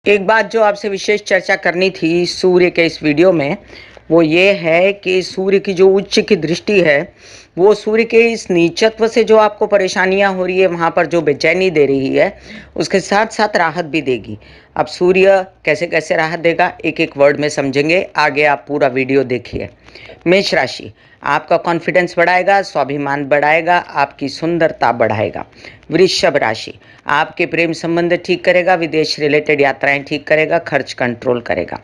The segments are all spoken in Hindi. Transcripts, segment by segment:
एक बात जो आपसे विशेष चर्चा करनी थी सूर्य के इस वीडियो में, वो ये है कि सूर्य की जो उच्च की दृष्टि है, वो सूर्य के इस नीचत्व से जो आपको परेशानियां हो रही है, वहाँ पर जो बेचैनी दे रही है, उसके साथ साथ राहत भी देगी। अब सूर्य कैसे कैसे राहत देगा, एक एक वर्ड में समझेंगे। आगे आप पूरा वीडियो देखिए। मेष राशि, आपका कॉन्फिडेंस बढ़ाएगा, स्वाभिमान बढ़ाएगा, आपकी सुंदरता बढ़ाएगा। वृषभ राशि, आपके प्रेम संबंध ठीक करेगा, विदेश रिलेटेड यात्राएं ठीक करेगा, खर्च कंट्रोल करेगा।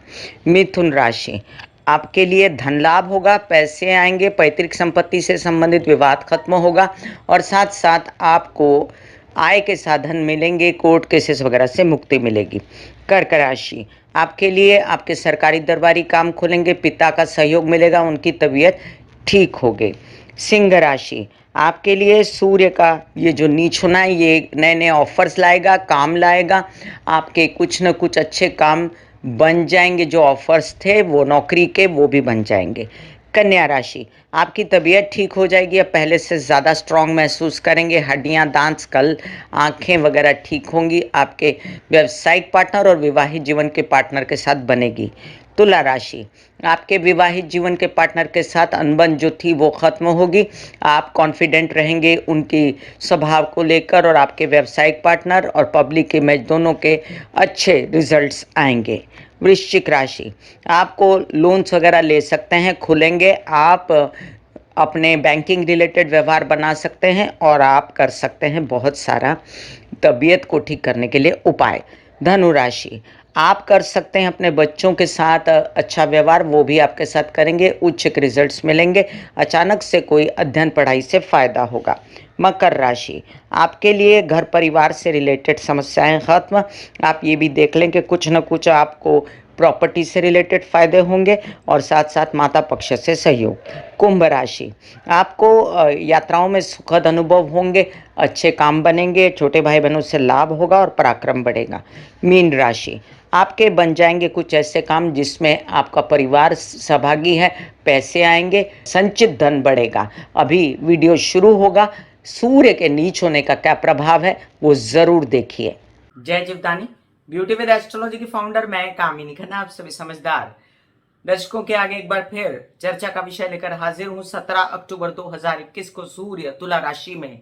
मिथुन राशि, आपके लिए धन लाभ होगा, पैसे आएंगे, पैतृक संपत्ति से संबंधित विवाद खत्म होगा और साथ साथ आपको आय के साधन मिलेंगे, कोर्ट केसेस वगैरह से मुक्ति मिलेगी। कर्क राशि, आपके लिए आपके सरकारी दरबारी काम खुलेंगे, पिता का सहयोग मिलेगा, उनकी तबीयत ठीक होगी। सिंह राशि, आपके लिए सूर्य का ये जो नीच होना है, ये नए नए ऑफर्स लाएगा, काम लाएगा, आपके कुछ न कुछ अच्छे काम बन जाएंगे। जो ऑफर्स थे वो नौकरी के, वो भी बन जाएंगे। कन्या राशि, आपकी तबीयत ठीक हो जाएगी, अब पहले से ज़्यादा स्ट्रांग महसूस करेंगे, हड्डियां, दांत, स्कल, आंखें वगैरह ठीक होंगी, आपके व्यावसायिक पार्टनर और विवाहित जीवन के पार्टनर के साथ बनेगी। तुला राशि, आपके विवाहित जीवन के पार्टनर के साथ अनबन जो थी वो खत्म होगी, आप कॉन्फिडेंट रहेंगे उनकी स्वभाव को लेकर और आपके व्यावसायिक पार्टनर और पब्लिक इमेज दोनों के अच्छे रिजल्ट्स आएंगे। वृश्चिक राशि, आपको लोन्स वगैरह ले सकते हैं, खुलेंगे, आप अपने बैंकिंग रिलेटेड व्यवहार बना सकते हैं और आप कर सकते हैं बहुत सारा तबीयत को ठीक करने के लिए उपाय। धनु राशि, आप कर सकते हैं अपने बच्चों के साथ अच्छा व्यवहार, वो भी आपके साथ करेंगे, उच्च रिजल्ट्स मिलेंगे, अचानक से कोई अध्ययन पढ़ाई से फायदा होगा। मकर राशि, आपके लिए घर परिवार से रिलेटेड समस्याएं खत्म, आप ये भी देख लें कि कुछ न कुछ आपको प्रॉपर्टी से रिलेटेड फायदे होंगे और साथ साथ माता पक्ष से सहयोग। कुंभ राशि, आपको यात्राओं में सुखद अनुभव होंगे, अच्छे काम बनेंगे, छोटे भाई बहनों से लाभ होगा और पराक्रम बढ़ेगा। मीन राशि, आपके बन जाएंगे कुछ ऐसे काम जिसमें आपका परिवार सहभागी है, पैसे आएंगे, संचित धन बढ़ेगा। अभी वीडियो शुरू होगा, सूर्य के नीच होने का क्या प्रभाव है वो जरूर देखिए। जय जीवदानी, ब्यूटी विद एस्ट्रोलॉजी की फाउंडर मैं कामिनी खन्ना, आप सभी समझदार दर्शकों के आगे एक बार फिर चर्चा का विषय लेकर हाजिर हूं। 17 अक्टूबर 2021 को सूर्य तुला राशि में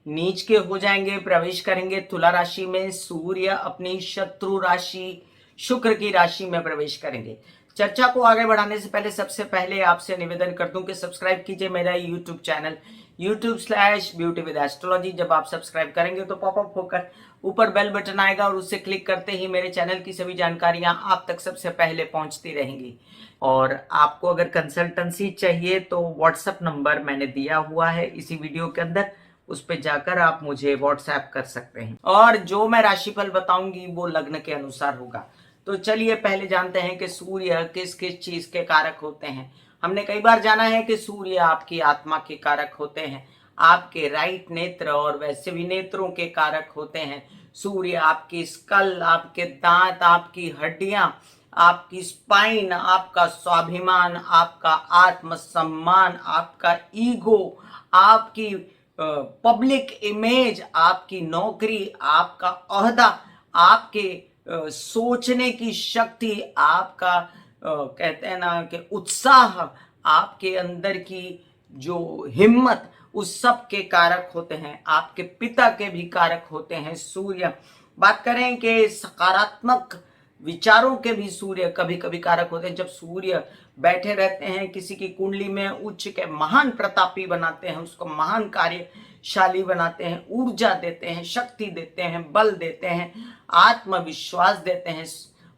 नीच के हो जाएंगे, प्रवेश करेंगे तुला राशि में। सूर्य अपनी शत्रु राशि शुक्र की राशि में प्रवेश करेंगे। चर्चा को आगे बढ़ाने से पहले सबसे पहले आपसे निवेदन कर दूं कि सब्सक्राइब कीजिए मेरा यूट्यूब चैनल YouTube/ब्यूटी विद एस्ट्रोलॉजी। जब आप सब्सक्राइब करेंगे तो पॉपअप होकर ऊपर बेल बटन आएगा और उससे क्लिक करते ही मेरे चैनल की सभी जानकारियां आप तक सबसे पहले पहुंचती रहेंगी। और आपको अगर कंसल्टेंसी चाहिए तो व्हाट्सएप नंबर मैंने दिया हुआ है इसी वीडियो के अंदर, उस पर जाकर आप मुझे व्हाट्सएप कर सकते हैं। और जो मैं राशिफल बताऊंगी वो लग्न के अनुसार होगा। तो चलिए पहले जानते हैं कि सूर्य किस किस चीज के कारक होते हैं। हमने कई बार जाना है कि सूर्य आपकी आत्मा के कारक होते हैं, आपके राइट नेत्र और वैसे भी नेत्रों के कारक होते हैं। सूर्य आपकी स्कल, आपके दांत, आपकी हड्डियां, आपकी स्पाइन, आपका स्वाभिमान, आपका आत्मसम्मान, आपका ईगो, आपकी पब्लिक इमेज, आपकी नौकरी, आपका ओहदा, आपके सोचने की शक्ति, आपका कहते हैं ना कि उत्साह, आपके अंदर की जो हिम्मत, उस सब के कारक होते हैं। आपके पिता के भी कारक होते हैं सूर्य। बात करें कि सकारात्मक विचारों के भी सूर्य कभी कभी कारक होते हैं। जब सूर्य बैठे रहते हैं किसी की कुंडली में, उच्च के महान प्रतापी बनाते हैं, उसको महान कार्यशाली बनाते हैं, ऊर्जा देते हैं, शक्ति देते हैं, बल देते हैं, आत्मविश्वास देते हैं।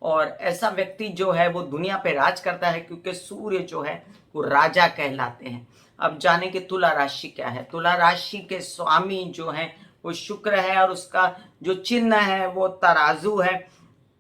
और ऐसा व्यक्ति जो है वो दुनिया पे राज करता है, क्योंकि सूर्य जो है वो राजा कहलाते हैं। अब जाने कि तुला राशि क्या है। तुला राशि के स्वामी जो है वो शुक्र है और उसका जो चिन्ह है वो तराजू है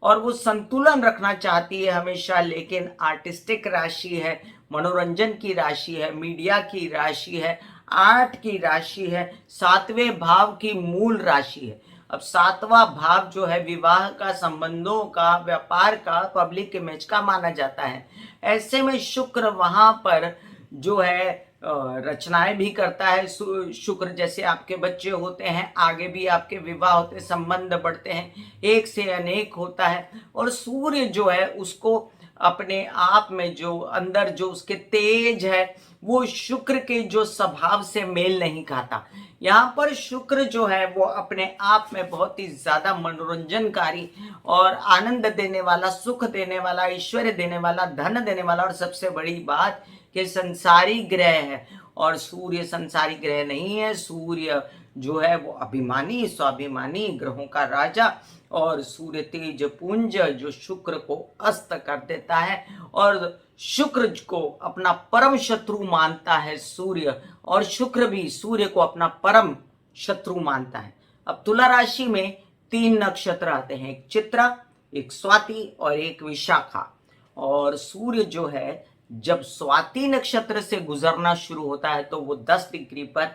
और वो संतुलन रखना चाहती है हमेशा। लेकिन आर्टिस्टिक राशि है, मनोरंजन की राशि है, मीडिया की राशि है, आर्ट की राशि है, 7वें भाव की मूल राशि है। अब 7वां भाव जो है विवाह का, संबंधों का, व्यापार का, पब्लिक इमेज का माना जाता है। ऐसे में शुक्र वहां पर जो है रचनाएं भी करता है। शुक्र जैसे आपके बच्चे होते हैं, आगे भी आपके विवाह होते, संबंध बढ़ते हैं, एक से अनेक होता है। और सूर्य जो है उसको अपने आप में जो अंदर जो उसके तेज है वो शुक्र के जो स्वभाव से मेल नहीं खाता। यहाँ पर शुक्र जो है वो अपने आप में बहुत ही ज्यादा मनोरंजनकारी और आनंद देने वाला, सुख देने वाला, ऐश्वर्य देने वाला, धन देने वाला और सबसे बड़ी बात कि संसारी ग्रह है। और सूर्य संसारी ग्रह नहीं है, सूर्य जो है वो अभिमानी स्वाभिमानी ग्रहों का राजा और सूर्य तेज पुंज जो शुक्र को अस्त कर देता है और शुक्र को अपना परम शत्रु मानता है सूर्य, और शुक्र भी सूर्य को अपना परम शत्रु मानता है। अब तुला राशि में 3 नक्षत्र आते हैं, एक चित्रा, एक स्वाति और एक विशाखा। और सूर्य जो है जब स्वाति नक्षत्र से गुजरना शुरू होता है तो वो 10 डिग्री पर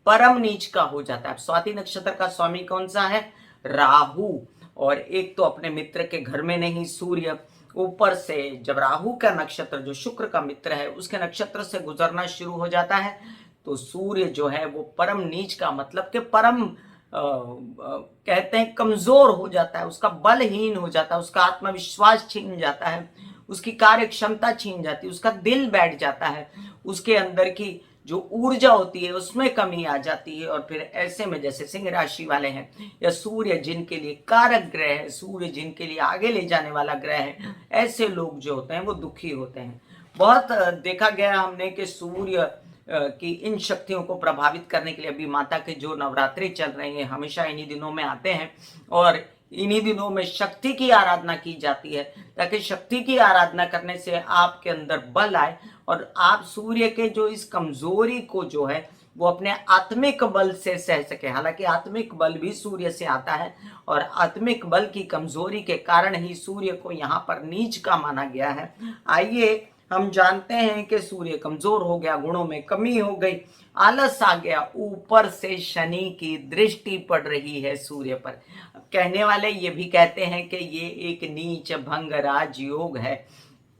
परम नीच का हो जाता है। स्वाति नक्षत्र का स्वामी कौन सा है? राहु। और एक तो अपने मित्र के घर में नहीं सूर्य, ऊपर से जब राहु का नक्षत्र जो शुक्र का मित्र है उसके नक्षत्र से गुजरना शुरू हो जाता है तो सूर्य जो है वो परम नीच का मतलब कि परम कहते हैं कमजोर हो जाता है, उसका बलहीन हो जाता है, उसका आत्मविश्वास छीन जाता है, उसकी कार्य क्षमता छीन जाती है, उसका दिल बैठ जाता है, उसके अंदर की जो ऊर्जा होती है उसमें कमी आ जाती है। और फिर ऐसे में जैसे सिंह राशि वाले हैं या सूर्य जिनके लिए कारक ग्रह है, सूर्य जिनके लिए आगे ले जाने वाला ग्रह है, ऐसे लोग जो होते हैं वो दुखी होते हैं। बहुत देखा गया हमने कि सूर्य की इन शक्तियों को प्रभावित करने के लिए अभी माता के जो नवरात्रि चल रहे हैं हमेशा इन्हीं दिनों में आते हैं और इन्हीं दिनों में शक्ति की आराधना की जाती है ताकि शक्ति की आराधना करने से आपके अंदर बल आए और आप सूर्य के जो इस कमजोरी को जो है वो अपने आत्मिक बल से सह सके। हालांकि आत्मिक बल भी सूर्य से आता है और आत्मिक बल की कमजोरी के कारण ही सूर्य को यहाँ पर नीच का माना गया है। आइए हम जानते हैं कि सूर्य कमजोर हो गया, गुणों में कमी हो गई, आलस आ गया, ऊपर से शनि की दृष्टि पड़ रही है सूर्य पर। कहने वाले ये भी कहते हैं कि ये एक नीच भंग राजयोग है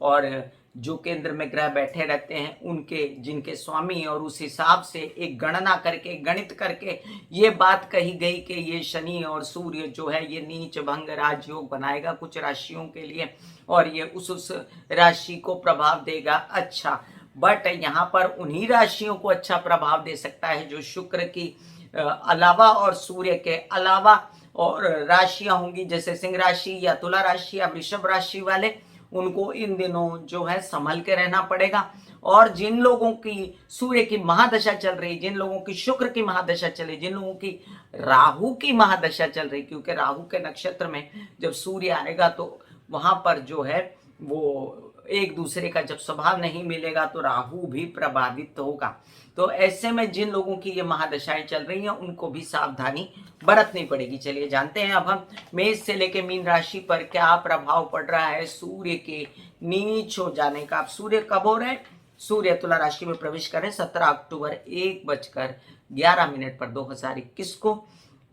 और जो केंद्र में ग्रह बैठे रहते हैं उनके जिनके स्वामी, और उस हिसाब से एक गणना करके गणित करके ये बात कही गई कि ये शनि और सूर्य जो है ये नीच भंग राजयोग बनाएगा कुछ राशियों के लिए और ये उस राशि को प्रभाव देगा अच्छा। बट यहाँ पर उन्हीं राशियों को अच्छा प्रभाव दे सकता है जो शुक्र की अलावा और सूर्य के अलावा और राशियां होंगी जैसे सिंह राशि या तुला राशि या वृषभ राशि वाले, उनको इन दिनों जो है संभल के रहना पड़ेगा। और जिन लोगों की सूर्य की महादशा चल रही, जिन लोगों की शुक्र की महादशा चल रही, जिन लोगों की राहु की महादशा चल रही, क्योंकि राहु के नक्षत्र में जब सूर्य आएगा तो वहां पर जो है वो एक दूसरे का जब स्वभाव नहीं मिलेगा तो राहु भी प्रभावित होगा। तो ऐसे में जिन लोगों की ये महादशाएं चल रही हैं उनको भी सावधानी बरतनी पड़ेगी। चलिए जानते हैं अब हम मेष से लेके मीन राशि पर क्या प्रभाव पड़ रहा है सूर्य के नीच हो जाने का। अब सूर्य कब हो रहे हैं? सूर्य तुला राशि में प्रवेश करें 17 अक्टूबर 1:11 पर 2021 को।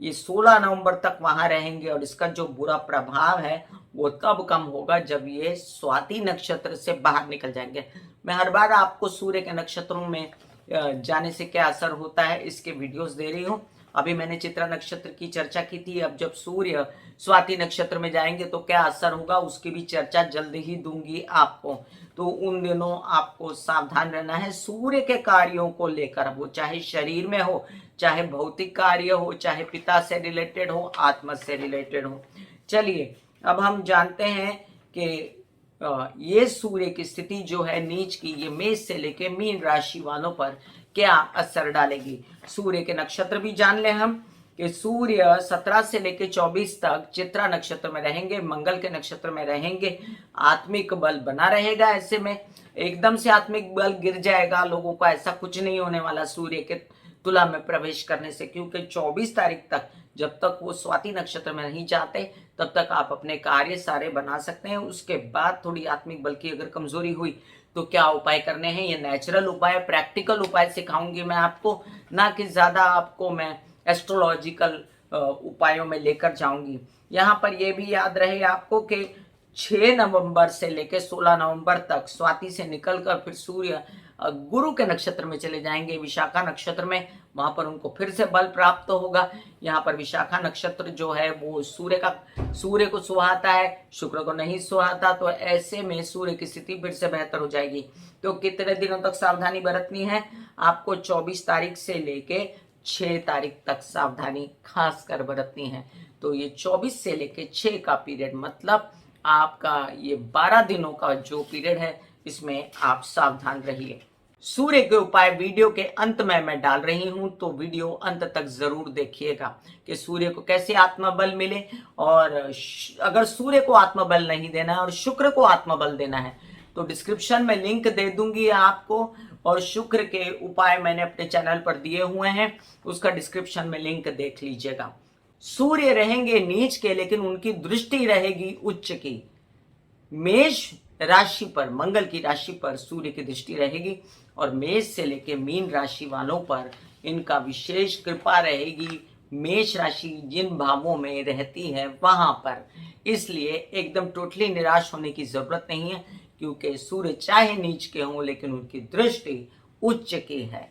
ये 16 नवंबर तक वहां रहेंगे और इसका जो बुरा प्रभाव है वो तब कम होगा जब ये स्वाति नक्षत्र से बाहर निकल जाएंगे। मैं हर बार आपको सूर्य के नक्षत्रों में जाने से क्या असर होता है इसके वीडियोस दे रही हूँ। अभी मैंने चित्रा नक्षत्र की चर्चा की थी, अब जब सूर्य स्वाति नक्षत्र में जाएंगे तो क्या असर होगा उसकी भी चर्चा जल्द ही दूंगी आपको। तो उन दिनों आपको सावधान रहना है सूर्य के कार्यों को लेकर, वो चाहे शरीर में हो, चाहे भौतिक कार्य हो, चाहे पिता से रिलेटेड हो, आत्मा से रिलेटेड हो। चलिए अब हम जानते हैं कि ये सूर्य की स्थिति जो है नीच की, ये मेष से लेके मीन राशि वालों पर क्या असर डालेगी। सूर्य के नक्षत्र भी जान ले हम कि सूर्य 17 से लेके 24 तक चित्रा नक्षत्र में रहेंगे, मंगल के नक्षत्र में रहेंगे, आत्मिक बल बना रहेगा। ऐसे में एकदम से आत्मिक बल गिर जाएगा लोगों को, ऐसा कुछ नहीं होने वाला सूर्य के तुला में प्रवेश करने से, क्योंकि 24 तारीख तक जब तक वो स्वाति नक्षत्र में नहीं जाते तब तक आप अपने कार्य सारे बना सकते हैं। उसके बाद थोड़ी आत्मिक बल की अगर कमजोरी हुई तो क्या उपाय करने हैं, ये नेचुरल उपाय, प्रैक्टिकल उपाय सिखाऊंगी मैं आपको, ना कि ज्यादा आपको मैं एस्ट्रोलॉजिकल उपायों में लेकर जाऊंगी। यहाँ पर यह भी याद रहे आपको कि 6 नवंबर से लेकर 16 नवंबर तक स्वाति से निकलकर फिर सूर्य गुरु के नक्षत्र में चले जाएंगे, विशाखा नक्षत्र में, वहां पर उनको फिर से बल प्राप्त होगा। यहाँ पर विशाखा नक्षत्र जो है वो सूर्य को सुहाता है, शुक्र को नहीं सुहाता, तो ऐसे में सूर्य की स्थिति फिर से बेहतर हो जाएगी। तो कितने दिनों तक सावधानी बरतनी है आपको? 24 तारीख से लेके 6 तारीख तक सावधानी खास कर बरतनी है। तो ये 24 से लेके 6 का पीरियड, मतलब आपका ये 12 दिनों का जो पीरियड है, इसमें आप सावधान रहिए। सूर्य के उपाय वीडियो के अंत में मैं डाल रही हूं, तो वीडियो अंत तक जरूर देखिएगा कि सूर्य को कैसे आत्मबल मिले। और अगर सूर्य को आत्मबल नहीं देना है और शुक्र को आत्मबल देना है तो डिस्क्रिप्शन में लिंक दे दूंगी आपको, और शुक्र के उपाय मैंने अपने चैनल पर दिए हुए हैं, उसका डिस्क्रिप्शन में लिंक देख लीजिएगा। सूर्य रहेंगे नीच के, लेकिन उनकी दृष्टि रहेगी उच्च की। मेष राशि पर, मंगल की राशि पर सूर्य की दृष्टि रहेगी, और मेष से लेके मीन राशि वालों पर इनका विशेष कृपा रहेगी। मेष राशि जिन भावों में रहती है वहां पर, इसलिए एकदम टोटली निराश होने की जरूरत नहीं है, क्योंकि सूर्य चाहे नीच के हों लेकिन उनकी दृष्टि उच्च की है।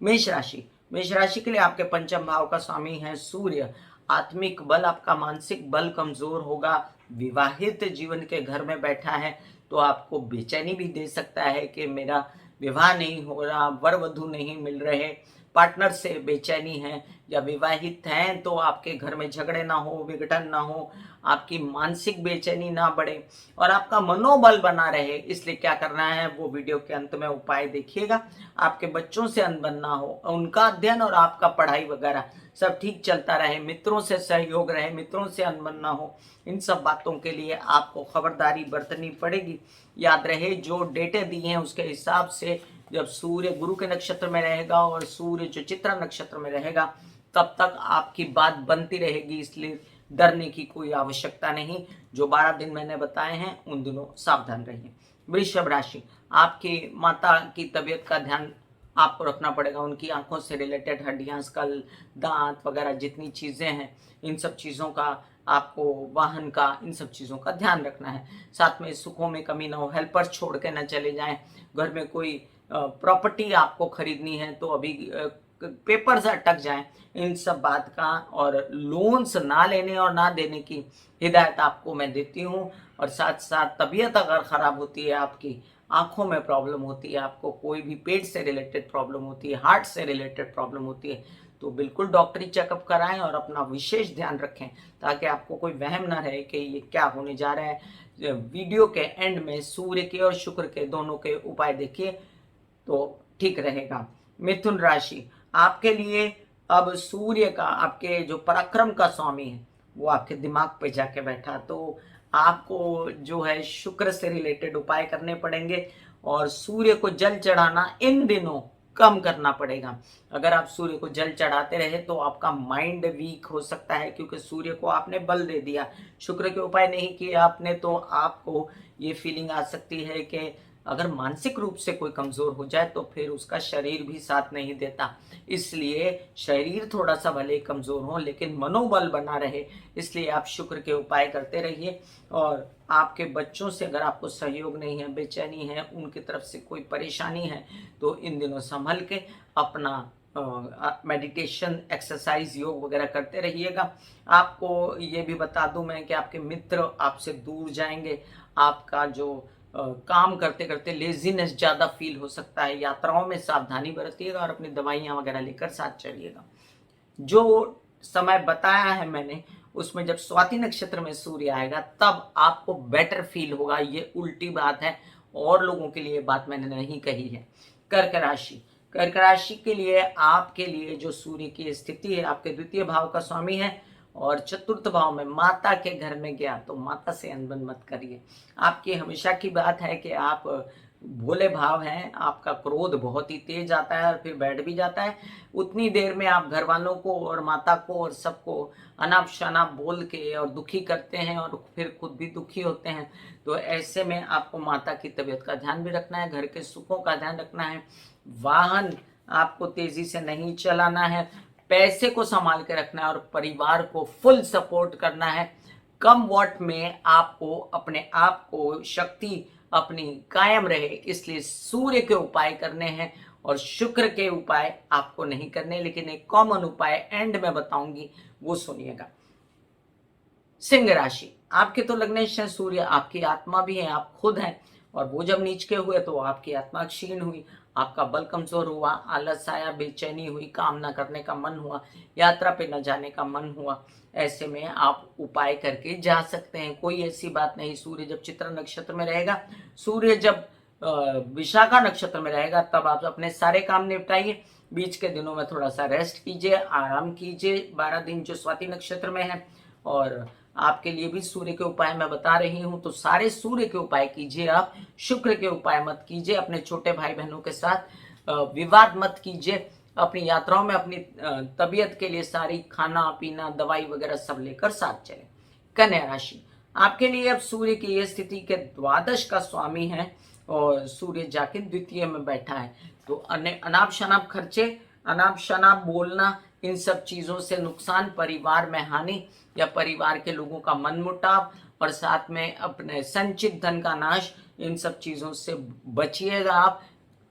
मेष राशि के लिए आपके पंचम भाव का स्वामी है सूर्य। आत्मिक बल, आपका मानसिक बल कमजोर होगा। विवाहित जीवन के घर में बैठा है तो आपको बेचैनी भी दे सकता है कि मेरा विवाह नहीं हो रहा, वर वधु नहीं मिल रहे, पार्टनर से बेचैनी है, या विवाहित हैं तो आपके घर में झगड़े ना हो, विघटन ना हो, आपकी मानसिक बेचैनी ना बढ़े और आपका मनोबल बना रहे। इसलिए क्या करना है वो वीडियो के अंत में उपाय देखिएगा। आपके बच्चों से अनबन ना हो, उनका अध्ययन और आपका पढ़ाई वगैरह सब ठीक चलता रहे, मित्रों से सहयोग रहे, मित्रों से अनबन ना हो, इन सब बातों के लिए आपको खबरदारी बरतनी पड़ेगी। याद रहे जो डेटे दी हैं उसके हिसाब से जब सूर्य गुरु के नक्षत्र में रहेगा और सूर्य जो चित्रा नक्षत्र में रहेगा तब तक आपकी बात बनती रहेगी, इसलिए डरने की कोई आवश्यकता नहीं। जो 12 दिन मैंने बताए हैं उन दिनों सावधान रहिए। वृषभ राशि, आपकी माता की तबीयत का ध्यान आपको रखना पड़ेगा। उनकी आंखों से रिलेटेड हड्डियां, स्कल, दांत वगैरह जितनी चीजें हैं, इन सब चीजों का आपको, वाहन का, इन सब चीजों का ध्यान रखना है। साथ में सुखों में कमी ना हो, हेल्पर छोड़ के ना चले जाएं। घर में कोई प्रॉपर्टी आपको खरीदनी है तो अभी पेपर से अटक जाएं, इन सब बात का, और लोन्स ना लेने और ना देने की हिदायत आपको मैं देती हूँ। और साथ साथ तबीयत अगर खराब होती है, आपकी आंखों में प्रॉब्लम होती है, आपको कोई भी पेट से रिलेटेड प्रॉब्लम होती है, हार्ट से रिलेटेड प्रॉब्लम होती है, तो बिल्कुल डॉक्टरी चेकअप कराएं और अपना विशेष ध्यान रखें, ताकि आपको कोई वहम ना रहे कि ये क्या होने जा रहा है। वीडियो के एंड में सूर्य के और शुक्र के दोनों के उपाय देखिए तो ठीक रहेगा। मिथुन राशि, आपके लिए अब सूर्य का, आपके जो पराक्रम का स्वामी है वो आपके दिमाग पे जाके बैठा, तो आपको जो है शुक्र से रिलेटेड उपाय करने पड़ेंगे और सूर्य को जल चढ़ाना इन दिनों कम करना पड़ेगा। अगर आप सूर्य को जल चढ़ाते रहे तो आपका माइंड वीक हो सकता है, क्योंकि सूर्य को आपने बल दे दिया, शुक्र के उपाय नहीं किए आपने, तो आपको ये फीलिंग आ सकती है कि अगर मानसिक रूप से कोई कमजोर हो जाए तो फिर उसका शरीर भी साथ नहीं देता। इसलिए शरीर थोड़ा सा भले कमजोर हो लेकिन मनोबल बना रहे, इसलिए आप शुक्र के उपाय करते रहिए। और आपके बच्चों से अगर आपको सहयोग नहीं है, बेचैनी है, उनकी तरफ से कोई परेशानी है, तो इन दिनों संभल के अपना मेडिटेशन, एक्सरसाइज, योग वगैरह करते रहिएगा। आपको ये भी बता दूं मैं कि आपके मित्र आपसे दूर जाएंगे, आपका जो काम करते करते लेजीनेस ज़्यादा फील हो सकता है। यात्राओं में सावधानी बरतिएगा और अपनी दवाइयाँ वगैरह लेकर साथ चलिएगा। जो समय बताया है मैंने उसमें जब स्वाति नक्षत्र में सूर्य आएगा तब आपको बेटर फील होगा, ये उल्टी बात है, और लोगों के लिए बात मैंने नहीं कही है। कर्क राशि के लिए, आपके लिए जो सूर्य की स्थिति है, आपके द्वितीय भाव का स्वामी है और चतुर्थ भाव में माता के घर में गया, तो माता से अनबन मत करिए। आपकी हमेशा की बात है कि आप भोले भाव हैं, आपका क्रोध बहुत ही तेज आता है और फिर बैठ भी जाता है। उतनी देर में आप घर वालों को और माता को और सबको अनाप शनाप बोल के और दुखी करते हैं और फिर खुद भी दुखी होते हैं। तो ऐसे में आपको माता की तबीयत का ध्यान भी रखना है, घर के सुखों का ध्यान रखना है, वाहन आपको तेजी से नहीं चलाना है, पैसे को संभाल के रखना है और परिवार को फुल सपोर्ट करना है। कम वॉट में आपको अपने आप को शक्ति अपनी कायम रहे, इसलिए सूर्य के उपाय करने हैं और शुक्र के उपाय आपको नहीं करने, लेकिन एक कॉमन उपाय एंड में बताऊंगी, वो सुनिएगा। सिंह राशि, आपके तो लग्नेश सूर्य, आपकी आत्मा भी है, आप खुद हैं, और वो जब नीच के हुए तो आपकी आत्मा क्षीण हुई, आपका बल कमजोर हुआ, आलस आया, बेचैनी हुई, काम ना करने का मन हुआ, यात्रा पे न जाने का मन हुआ। ऐसे में आप उपाय करके जा सकते हैं, कोई ऐसी बात नहीं। सूर्य जब चित्रा नक्षत्र में रहेगा, सूर्य जब विशाखा नक्षत्र में रहेगा, तब आप अपने सारे काम निपटाइए। बीच के दिनों में थोड़ा सा रेस्ट कीजिए, आराम कीजिए, 12 दिन जो स्वाति नक्षत्र में है। और आपके लिए भी सूर्य के उपाय मैं बता रही हूं, तो सारे सूर्य के उपाय कीजिए आप, शुक्र के उपाय मत कीजिए। अपने छोटे भाई बहनों के साथ विवाद मत कीजिए। अपनी यात्राओं में अपनी तबीयत के लिए सारी खाना पीना दवाई वगैरह सब लेकर साथ चले। कन्या राशि, आपके लिए अब सूर्य की यह स्थिति के द्वादश का स्वामी है और सूर्य जाके द्वितीय में बैठा है, तो अनाप शनाप खर्चे, अनाप शनाप बोलना, इन सब चीजों से नुकसान, परिवार में हानि या परिवार के लोगों का मनमुटाव, और साथ में अपने संचित धन का नाश, इन सब चीजों से बचिएगा आप।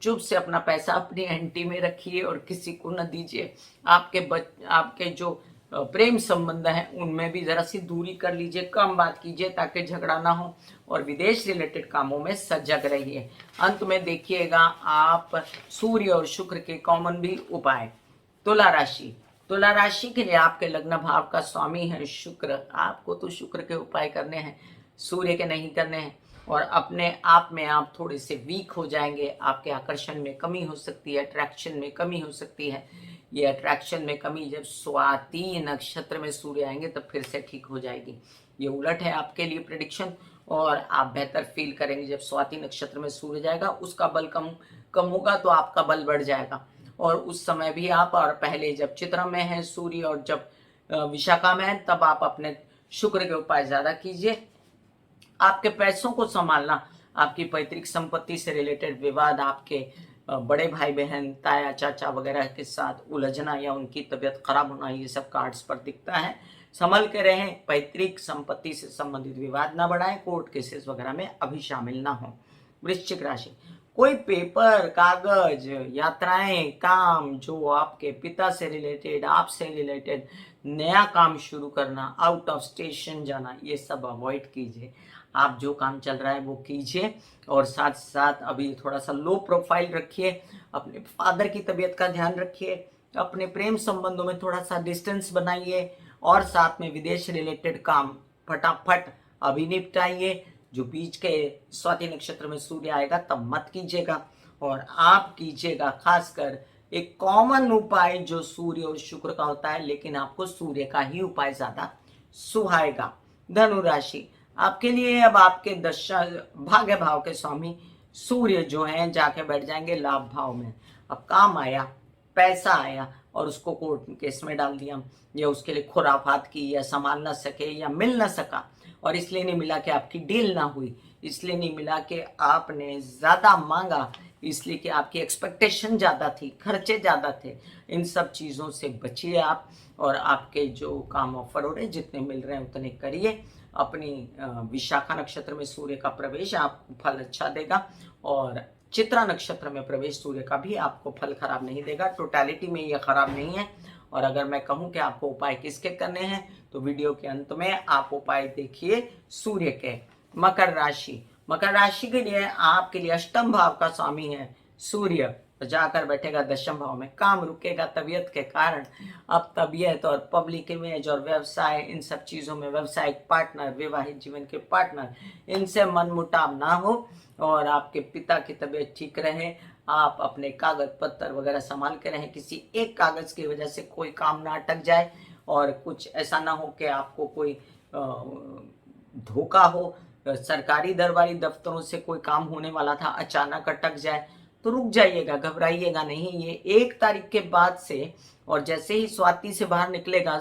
चुप से अपना पैसा अपनी एंटी में रखिए और किसी को न दीजिए। आपके जो प्रेम संबंध है उनमें भी जरा सी दूरी कर लीजिए, कम बात कीजिए ताकि झगड़ा ना हो, और विदेश रिलेटेड कामों में सजग रहिए। अंत में देखिएगा आप सूर्य और शुक्र के कॉमन भी उपाय। तुला राशि, तुला राशि के लिए आपके लग्न भाव का स्वामी है शुक्र। आपको तो शुक्र के उपाय करने हैं, सूर्य के नहीं करने हैं, और अपने आप में आप थोड़े से वीक हो जाएंगे। आपके आकर्षण में कमी हो सकती है, अट्रैक्शन में कमी हो सकती है। ये अट्रैक्शन में कमी जब स्वाति नक्षत्र में सूर्य आएंगे तब फिर से ठीक हो जाएगी। ये उलट है आपके लिए प्रेडिक्शन, और आप बेहतर फील करेंगे जब स्वाति नक्षत्र में सूर्य जाएगा। उसका बल कम होगा तो आपका बल बढ़ जाएगा, और उस समय भी आप, और पहले जब चित्रा में है सूर्य और जब विशाखा में है, तब आप अपने शुक्र के उपाय ज्यादा कीजिए। आपके पैसों को संभालना, आपकी पैतृक संपत्ति से रिलेटेड विवाद, आपके बड़े भाई बहन ताया चाचा वगैरह के साथ उलझना या उनकी तबीयत खराब होना, ये सब कार्ड्स पर दिखता है। संभल के रहें, पैतृक संपत्ति से संबंधित विवाद ना बढ़ाएं, कोर्ट केसेस वगैरह में अभी शामिल ना हो। वृश्चिक राशि, कोई पेपर कागज यात्राएं काम जो आपके पिता से रिलेटेड, आपसे रिलेटेड, नया काम शुरू करना, आउट ऑफ स्टेशन जाना, ये सब अवॉइड कीजिए। आप जो काम चल रहा है वो कीजिए, और साथ साथ अभी थोड़ा सा लो प्रोफाइल रखिए, अपने फादर की तबीयत का ध्यान रखिए, अपने प्रेम संबंधों में थोड़ा सा डिस्टेंस बनाइए, और साथ में विदेश रिलेटेड काम फटाफट अभी निपटाइए। जो बीच के स्वाति नक्षत्र में सूर्य आएगा तब मत कीजिएगा, और आप कीजिएगा खासकर एक कॉमन उपाय जो सूर्य और शुक्र का होता है, लेकिन आपको सूर्य का ही उपाय ज्यादा सुहाएगा। धनु राशि, आपके लिए अब आपके दशा भाग्य भाव के स्वामी सूर्य जो हैं जाके बैठ जाएंगे लाभ भाव में। अब काम आया, पैसा आया, और उसको कोर्ट केस में डाल दिया, या उसके लिए खुराफात की, या संभाल ना सके, या मिल ना सका, और इसलिए नहीं मिला कि आपकी डील ना हुई, इसलिए नहीं मिला कि आपने ज्यादा मांगा, इसलिए कि आपकी एक्सपेक्टेशन ज्यादा थी, खर्चे ज्यादा थे। इन सब चीजों से बचिए आप, और आपके जो काम ऑफर हो रहे हैं जितने मिल रहे हैं उतने करिए। अपनी विशाखा नक्षत्र में सूर्य का प्रवेश आपको फल अच्छा देगा, और चित्रा नक्षत्र में प्रवेश सूर्य का भी आपको फल खराब नहीं देगा। टोटलिटी में ये खराब नहीं है। और अगर मैं कहूं कि आपको उपाय किसके करने हैं, तो वीडियो के अंत में आप उपाय देखिए सूर्य के। मकर राशि, मकर राशि के लिए आपके लिए अष्टम भाव का स्वामी है सूर्य, जाकर बैठेगा दशम भाव में। काम रुकेगा तबीयत के कारण। अब तबीयत और पब्लिक इमेज और व्यवसाय, इन सब चीजों में व्यवसायिक पार्टनर, वैवाहिक जीवन के पार्टनर, इनसे मनमुटाव ना हो, और आपके पिता की तबीयत ठीक रहे। आप अपने कागज पत्तर वगैरह संभाल के रहें, किसी एक कागज की वजह से कोई काम ना अटक जाए, और कुछ ऐसा ना हो कि आपको कोई धोखा हो। सरकारी दरबारी दफ्तरों से कोई काम होने वाला था, अचानक अटक जाए तो रुक जाइएगा, घबराइएगा नहीं। ये 1 तारीख के बाद से, और जैसे ही स्वाति से बाहर निकलेगा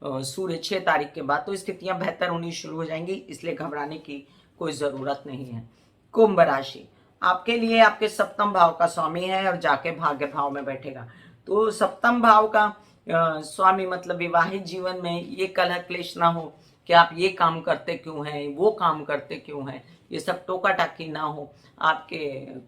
सूर्य 6 तारीख के बाद, तो स्थितियां बेहतर होनी शुरू हो जाएंगी, इसलिए घबराने की कोई जरूरत नहीं है। कुंभ राशि, आपके लिए आपके सप्तम भाव का स्वामी है और जाके भाग्य भाव में बैठेगा। तो सप्तम भाव का स्वामी मतलब विवाहित जीवन में ये कलह क्लेश ना हो, कि आप ये काम करते क्यों हैं, वो काम करते क्यों हैं, ये सब टोका टाकी ना हो, आपके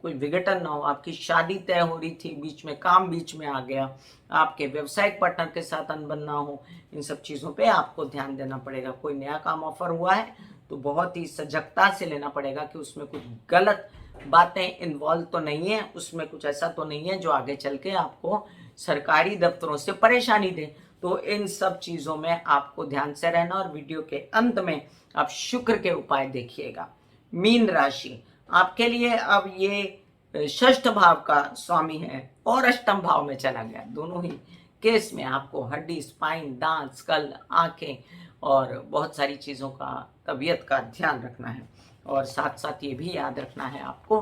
कोई विघटन ना हो। आपकी शादी तय हो रही थी, बीच में काम बीच में आ गया, आपके व्यवसायिक पार्टनर के साथ अनबन ना हो, इन सब चीज़ों पे आपको ध्यान देना पड़ेगा। कोई नया काम ऑफर हुआ है तो बहुत ही सजगता से लेना पड़ेगा कि उसमें कुछ गलत बातें इन्वॉल्व तो नहीं है, उसमें कुछ ऐसा तो नहीं है जो आगे चल के आपको सरकारी दफ्तरों से परेशानी दे। तो इन सब चीज़ों में आपको ध्यान से रहना। और वीडियो के अंत में आप शुक्र के उपाय देखिएगा। मीन राशि आपके लिए अब ये षष्ठ भाव का स्वामी है और अष्टम भाव में चला गया। दोनों ही केस में आपको हड्डी, स्पाइन, दांत, स्कल, आंखें और बहुत सारी चीज़ों का, तबीयत का ध्यान रखना है। और साथ साथ ये भी याद रखना है आपको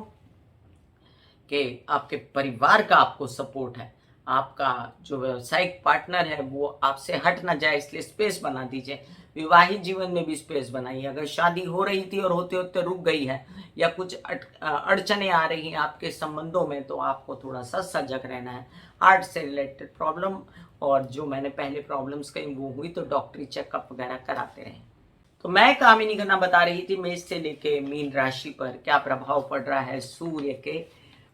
कि आपके परिवार का आपको सपोर्ट है। आपका जो व्यावसायिक पार्टनर है वो आपसे हट ना जाए, इसलिए स्पेस बना दीजिए। विवाहित जीवन में भी स्पेस बनाइए। अगर शादी हो रही थी और होते होते रुक गई है या कुछ अड़चने आ रही हैं आपके संबंधों में, तो आपको थोड़ा सा सजग रहना है। हार्ट से रिलेटेड प्रॉब्लम और जो मैंने पहले प्रॉब्लम्स कही वो हुई तो डॉक्टरी चेकअप वगैरह कराते रहें। तो मैं कामिनी खन्ना बता रही थी मेष से लेके मीन राशि पर क्या प्रभाव पड़ रहा है सूर्य के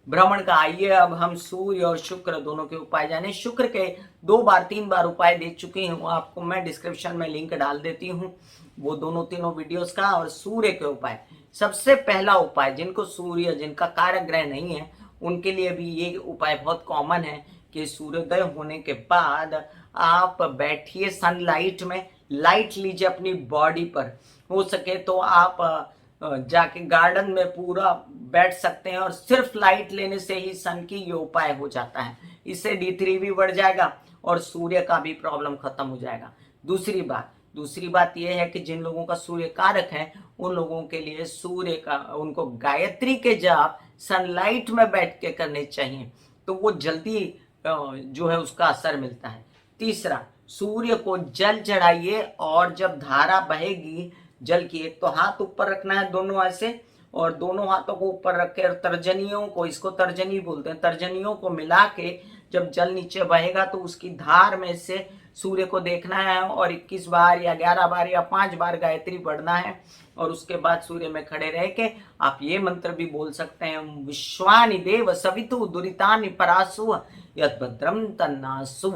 भ्रमण का। आइए अब हम सूर्य और शुक्र दोनों के उपाय जाने। शुक्र के 2 बार 3 बार उपाय दे चुकी हूँ आपको, मैं डिस्क्रिप्शन में लिंक डाल देती हूँ वो दोनों तीनों वीडियोस का। और सूर्य के उपाय, सबसे पहला उपाय, जिनको सूर्य, जिनका कारक ग्रह नहीं है उनके लिए भी ये उपाय बहुत कॉमन है कि सूर्योदय होने के बाद आप बैठिए सनलाइट में, लाइट लीजिए अपनी बॉडी पर। हो सके तो आप जाके गार्डन में पूरा बैठ सकते हैं और सिर्फ लाइट लेने से ही सन की ये उपाय हो जाता है। इससे D3 भी बढ़ जाएगा और सूर्य का भी प्रॉब्लम खत्म हो जाएगा। दूसरी बात यह है कि जिन लोगों का सूर्य कारक है उन लोगों के लिए सूर्य का, उनको गायत्री के जाप सनलाइट में बैठ के करने चाहिए, तो वो जल्दी जो है उसका असर मिलता है। तीसरा, सूर्य को जल चढ़ाइए और जब धारा बहेगी जल की, एक तो हाथ ऊपर रखना है दोनों ऐसे, और दोनों हाथों को ऊपर रख के तर्जनियों को, इसको तर्जनी बोलते हैं, तर्जनियों को मिला के जब जल नीचे बहेगा तो उसकी धार में से सूर्य को देखना है और 21 बार या 11 बार या 5 बार गायत्री पढ़ना है। और उसके बाद सूर्य में खड़े रह के आप ये मंत्र भी बोल सकते हैं, विश्वानि देव सवितु दुरितानि परासु यद भद्रम तन्नासु।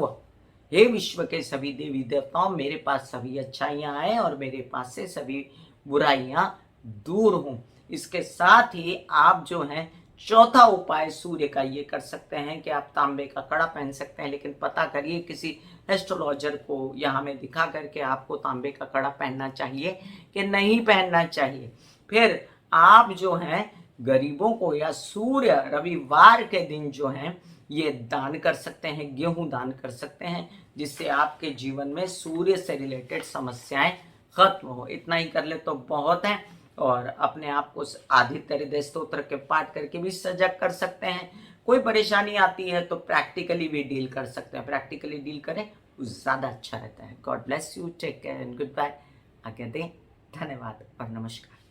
हे विश्व के सभी देवी देवताओं, मेरे पास सभी अच्छाइयां आए और मेरे पास से सभी बुराइयां दूर हों। इसके साथ ही आप जो हैं चौथा उपाय सूर्य का ये कर सकते हैं कि आप तांबे का कड़ा पहन सकते हैं, लेकिन पता करिए किसी एस्ट्रोलॉजर को या हमें दिखा करके आपको तांबे का कड़ा पहनना चाहिए कि नहीं पहनना चाहिए। फिर आप जो हैं गरीबों को या सूर्य रविवार के दिन जो है ये दान कर सकते हैं, गेहूं दान कर सकते हैं, जिससे आपके जीवन में सूर्य से रिलेटेड समस्याएं खत्म हो। इतना ही कर ले तो बहुत है। और अपने आप को आदित्य हृदय स्तोत्र के पाठ करके भी सजग कर सकते हैं। कोई परेशानी आती है तो प्रैक्टिकली भी डील कर सकते हैं, प्रैक्टिकली डील करें तो ज़्यादा अच्छा रहता है। God bless you, take care and good bye. आज्ञा दें, धन्यवाद और नमस्कार।